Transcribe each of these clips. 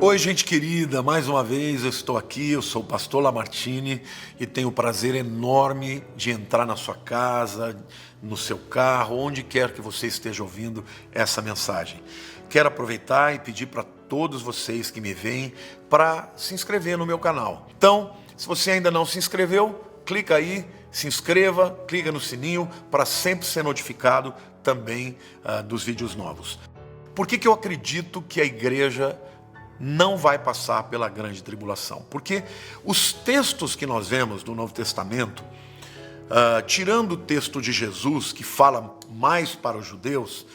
Oi, gente querida, mais uma vez eu estou aqui, eu sou o pastor Lamartine e tenho o prazer enorme de entrar na sua casa, no seu carro, onde quer que você esteja ouvindo essa mensagem. Quero aproveitar e pedir para todos vocês que me veem para se inscrever no meu canal. Então, se você ainda não se inscreveu, clica aí, se inscreva, clica no sininho para sempre ser notificado também dos vídeos novos. Por que eu acredito que a igreja não vai passar pela grande tribulação? Porque os textos que nós vemos do Novo Testamento, tirando o texto de Jesus, que fala mais para os judeus,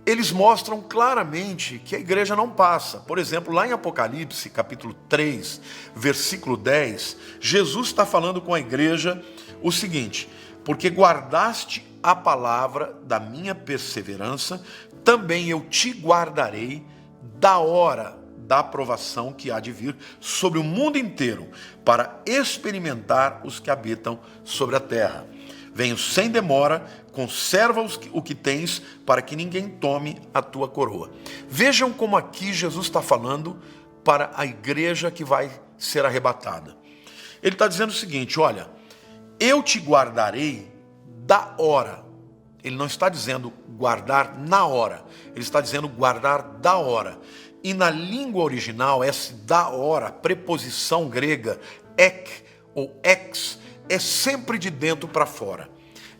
eles mostram claramente que a igreja não passa. Por exemplo, lá em Apocalipse, capítulo 3, versículo 10, Jesus está falando com a igreja o seguinte: porque guardaste a palavra da minha perseverança, também eu te guardarei da hora da aprovação que há de vir sobre o mundo inteiro, para experimentar os que habitam sobre a terra. Venho sem demora, conserva o que tens, para que ninguém tome a tua coroa. Vejam como aqui Jesus está falando para a igreja que vai ser arrebatada. Ele está dizendo o seguinte: olha, eu te guardarei da hora. Ele não está dizendo guardar na hora, ele está dizendo guardar da hora. E na língua original, essa da hora, preposição grega, ek ou ex, é sempre de dentro para fora.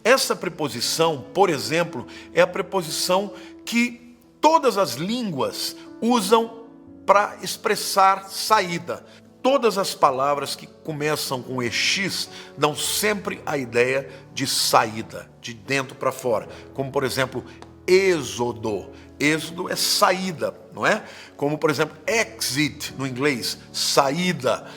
Essa preposição, por exemplo, é a preposição que todas as línguas usam para expressar saída. Todas as palavras que começam com ex dão sempre a ideia de saída, de dentro para fora. Como, por exemplo, êxodo. Êxodo é saída, não é? Como, por exemplo, exit no inglês, saída.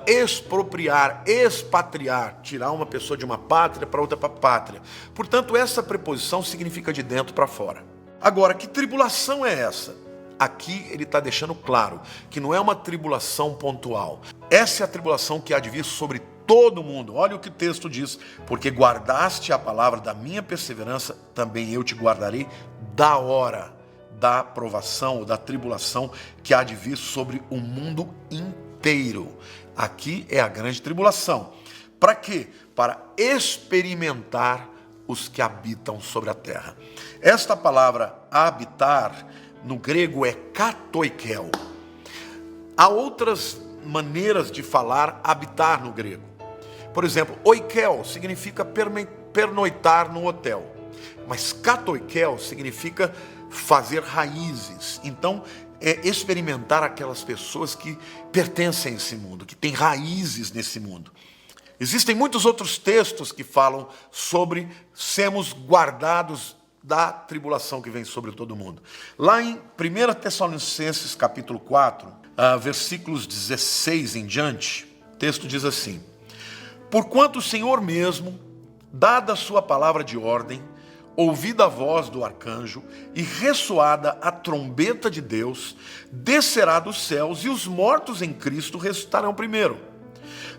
Expropriar, expatriar, tirar uma pessoa de uma pátria para outra pátria. Portanto, essa preposição significa de dentro para fora. Agora, que tribulação é essa? Aqui ele está deixando claro que não é uma tribulação pontual. Essa é a tribulação que há de vir sobre todo mundo. Olha o que o texto diz: porque guardaste a palavra da minha perseverança, também eu te guardarei da hora da provação ou da tribulação que há de vir sobre o mundo inteiro. Aqui é a grande tribulação. Para quê? Para experimentar os que habitam sobre a terra. Esta palavra habitar no grego é katoikel. Há outras maneiras de falar habitar no grego. Por exemplo, oikel significa pernoitar no hotel. Mas katoikel significa fazer raízes. Então, é experimentar aquelas pessoas que pertencem a esse mundo, que têm raízes nesse mundo. Existem muitos outros textos que falam sobre sermos guardados da tribulação que vem sobre todo mundo. Lá em 1 Tessalonicenses capítulo 4, versículos 16 em diante, o texto diz assim: porquanto o Senhor mesmo, dada a sua palavra de ordem, ouvida a voz do arcanjo e ressoada a trombeta de Deus, descerá dos céus e os mortos em Cristo ressuscitarão primeiro.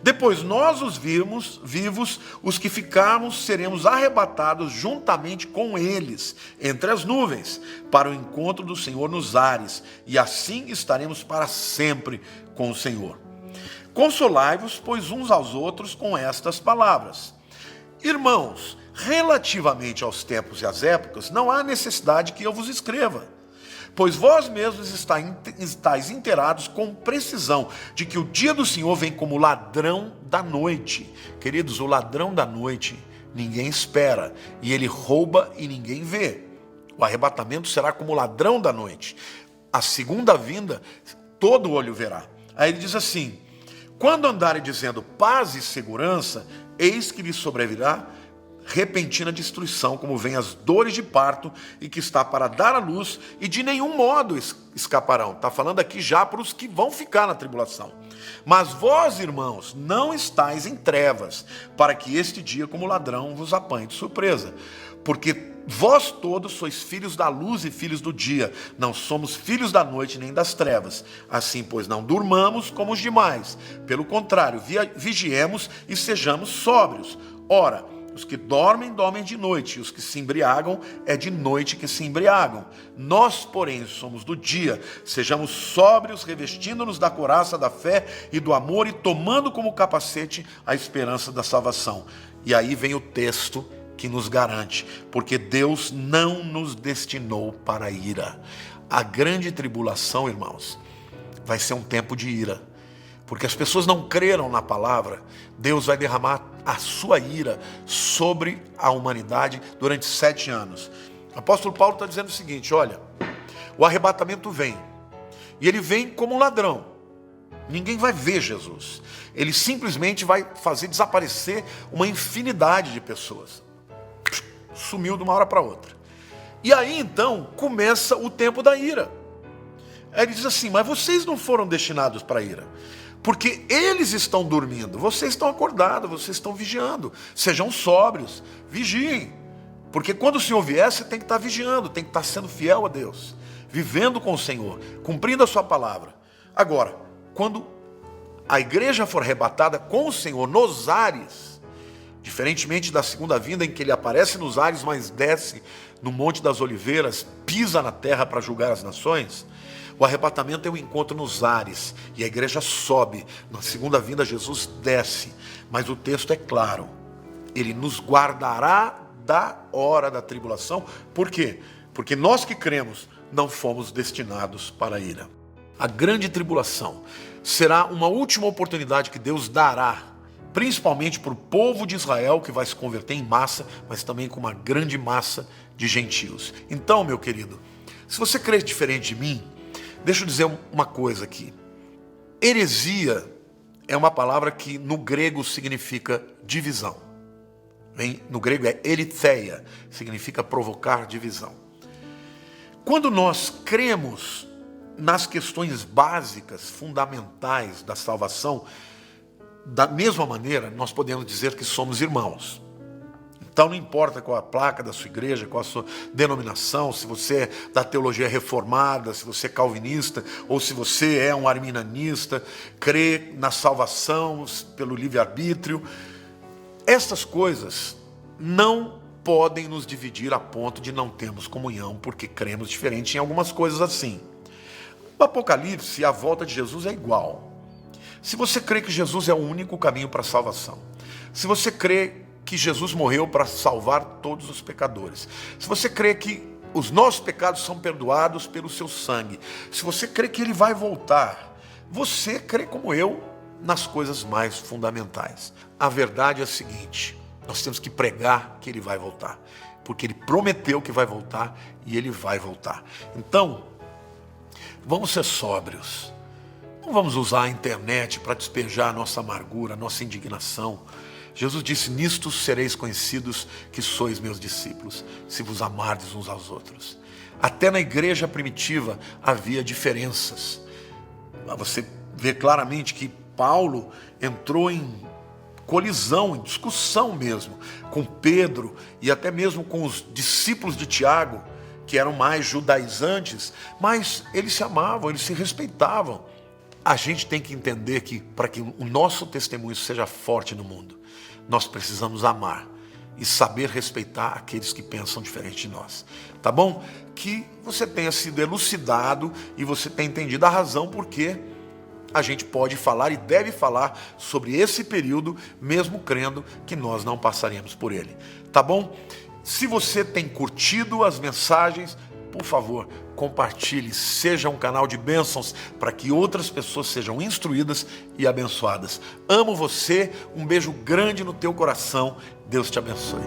Depois nós os vivos, os que ficarmos, seremos arrebatados juntamente com eles, entre as nuvens, para o encontro do Senhor nos ares, e assim estaremos para sempre com o Senhor. Consolai-vos, pois, uns aos outros com estas palavras. Irmãos, relativamente aos tempos e às épocas, não há necessidade que eu vos escreva, pois vós mesmos estáis inteirados com precisão de que o dia do Senhor vem como ladrão da noite. Queridos, o ladrão da noite ninguém espera, e ele rouba e ninguém vê. O arrebatamento será como o ladrão da noite. A segunda vinda, todo olho verá. Aí ele diz assim: quando andarem dizendo paz e segurança, eis que lhes sobrevirá repentina destruição, como vem as dores de parto, e que está para dar à luz, e de nenhum modo escaparão. Está falando aqui já para os que vão ficar na tribulação. Mas vós, irmãos, não estáis em trevas, para que este dia, como ladrão, vos apanhe de surpresa. Porque vós todos sois filhos da luz e filhos do dia, não somos filhos da noite nem das trevas. Assim, pois, não durmamos como os demais. Pelo contrário, vigiemos e sejamos sóbrios. Ora, Os que dormem, dormem de noite, e os que se embriagam, é de noite que se embriagam. Nós, porém, somos do dia. Sejamos sóbrios, revestindo-nos da couraça da fé e do amor e tomando como capacete a esperança da salvação. E aí vem o texto que nos garante, porque Deus não nos destinou para a ira. A grande tribulação, irmãos, vai ser um tempo de ira. Porque as pessoas não creram na palavra, Deus vai derramar a sua ira sobre a humanidade durante 7 anos. O apóstolo Paulo está dizendo o seguinte, olha, o arrebatamento vem, e ele vem como um ladrão. Ninguém vai ver Jesus. Ele simplesmente vai fazer desaparecer uma infinidade de pessoas. Sumiu de uma hora para outra. E aí então começa o tempo da ira. Ele diz assim, mas vocês não foram destinados para a ira. Porque eles estão dormindo, vocês estão acordados, vocês estão vigiando. Sejam sóbrios, vigiem. Porque quando o Senhor vier, você tem que estar vigiando, tem que estar sendo fiel a Deus, vivendo com o Senhor, cumprindo a sua palavra. Agora, quando a igreja for arrebatada com o Senhor nos ares, diferentemente da segunda vinda em que ele aparece nos ares, mas desce no Monte das Oliveiras, pisa na terra para julgar as nações, o arrebatamento é um encontro nos ares, e a igreja sobe. Na segunda vinda Jesus desce, mas o texto é claro, ele nos guardará da hora da tribulação. Por quê? Porque nós que cremos não fomos destinados para a ira. A grande tribulação será uma última oportunidade que Deus dará, principalmente para o povo de Israel, que vai se converter em massa, mas também com uma grande massa de gentios. Então, meu querido, se você crê diferente de mim, deixa eu dizer uma coisa aqui. Heresia é uma palavra que no grego significa divisão. No grego é eritheia, significa provocar divisão. Quando nós cremos nas questões básicas, fundamentais da salvação, da mesma maneira, nós podemos dizer que somos irmãos. Então não importa qual a placa da sua igreja, qual a sua denominação, se você é da teologia reformada, se você é calvinista, ou se você é um arminianista, crê na salvação pelo livre-arbítrio. Estas coisas não podem nos dividir a ponto de não termos comunhão, porque cremos diferente em algumas coisas assim. O Apocalipse, a volta de Jesus é igual. Se você crê que Jesus é o único caminho para a salvação, se você crê que Jesus morreu para salvar todos os pecadores, se você crê que os nossos pecados são perdoados pelo seu sangue, se você crê que ele vai voltar, você crê como eu nas coisas mais fundamentais. A verdade é a seguinte, nós temos que pregar que ele vai voltar, porque ele prometeu que vai voltar e ele vai voltar. Então, vamos ser sóbrios. Não vamos usar a internet para despejar a nossa amargura, a nossa indignação. Jesus disse, nisto sereis conhecidos que sois meus discípulos, se vos amardes uns aos outros. Até na igreja primitiva havia diferenças. Você vê claramente que Paulo entrou em colisão, em discussão mesmo, com Pedro e até mesmo com os discípulos de Tiago, que eram mais judaizantes, mas eles se amavam, eles se respeitavam. A gente tem que entender que para que o nosso testemunho seja forte no mundo, nós precisamos amar e saber respeitar aqueles que pensam diferente de nós. Tá bom? Que você tenha sido elucidado e você tenha entendido a razão porque a gente pode falar e deve falar sobre esse período, mesmo crendo que nós não passaremos por ele. Tá bom? Se você tem curtido as mensagens, por favor, compartilhe, seja um canal de bênçãos para que outras pessoas sejam instruídas e abençoadas. Amo você, um beijo grande no teu coração, Deus te abençoe.